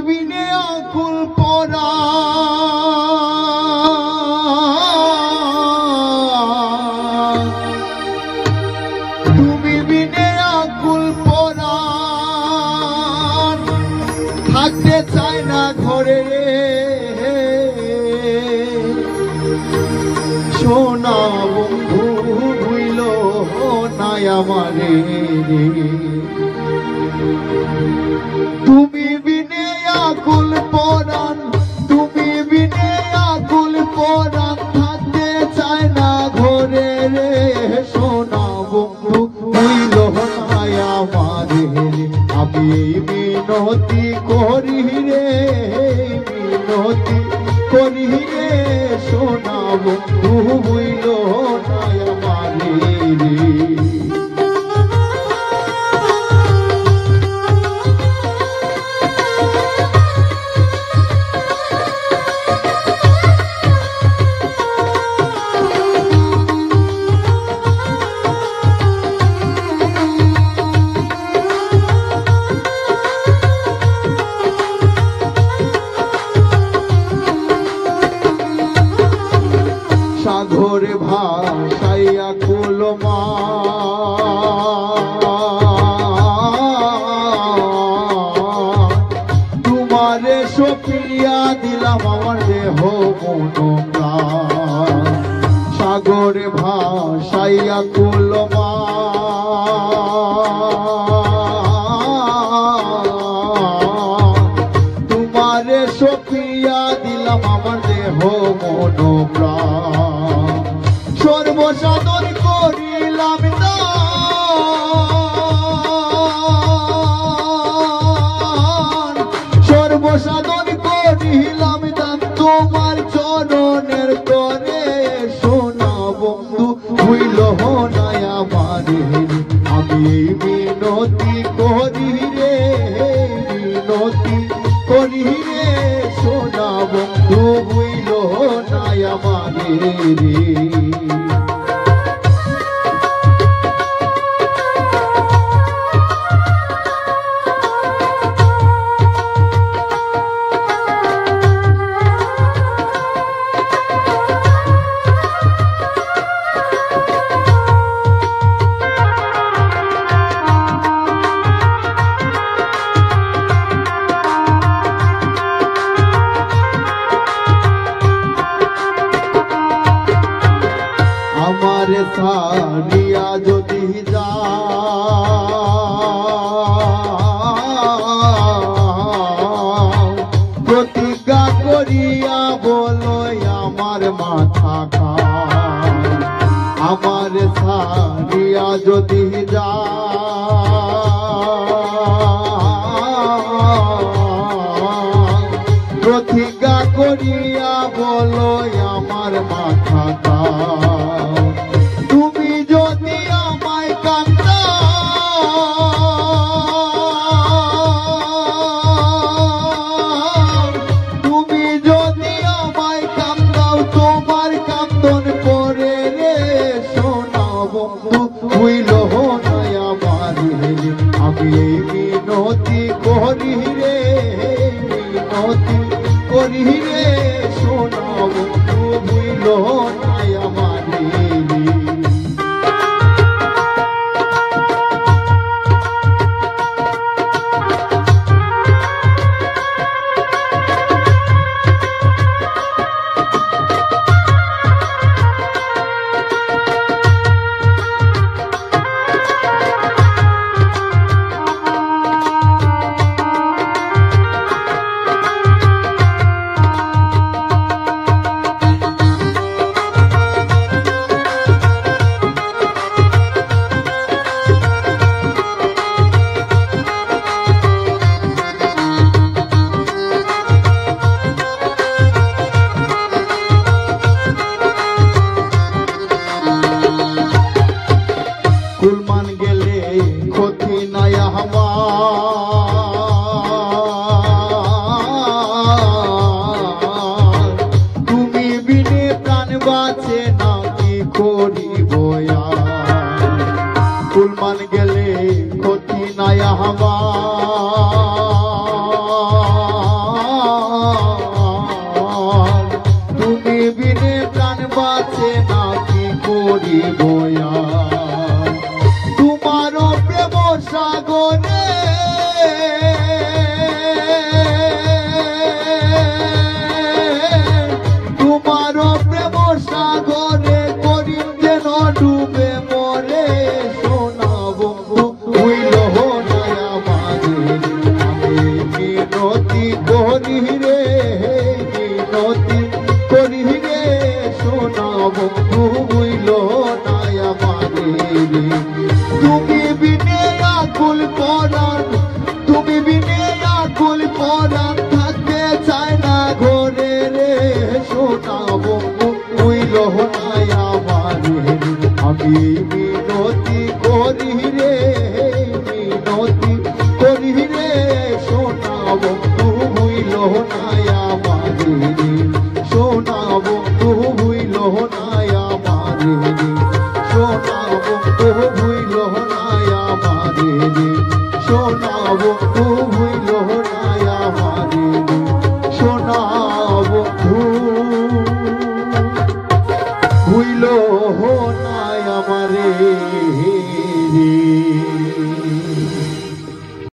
বিনে আকুল পরা তুমি বিনে আকুল পরা থাকতে চায় না ঘরে সোনা বন্ধু ভুইল নাই আমারে তুমি বিনে আকুল পরাণ তুমি বিনে আকুল পরাণ থাকতে চায় না ঘরে রে সোনা বন্ধু ভুইল নাই আমারে আমি মিনতি করি রে মিনতি করি রে সোনা বন্ধু ভুইল নাই আমারে রে সাগরে ভাসাইয়া কুলমা তোমারে সপিয়া দিলাম আমার দেহ মন প্রাণ সাগরে ভাসাইয়া কুলমা তোমারে সপিয়া দিলাম আমার দেহ মন প্রাণ সর্বসাধন করিলাম দান সর্বসাধন করিলাম দান তোমার চরণের তরে সোনা বন্ধু ভুইল নাই আমারে আমি মিনতি করি রে মিনতি করি রে সোনা বন্ধু ভুইল নাই আমারে রে আমারে ছাড়িয়া যদি যাও প্রতিজ্ঞা করিয়া বলো আমার মাথা খাও আমারে ছাড়িয়া যদি যাও প্রতিজ্ঞা করিয়া বলো আমার মাথা খাও তুমি যদি আমায় কান্দাও তুমি যদি আমায় কান্দাও তোমার কান্দন পরে রে সোনা বন্ধু ভুইল নাই আমারে আমি মিনতি করি রে মিনতি করি রে সোনা বন্ধু ভুইল নাই আমারে পরাণ থাকতে চায় না ঘরে রে সোনা বন্ধু হইল নাই আমারে আমি মিনতি করি রে মিনতি করি রে সোনা বন্ধু হইল নাই আমারে সোনা বন্ধু হইল নাই আমারে সোনা বন্ধু হইল নাই আমারে সোনা বন্ধু হইল নাই আমারে সোনা বন্ধু হইল নাই আমারে।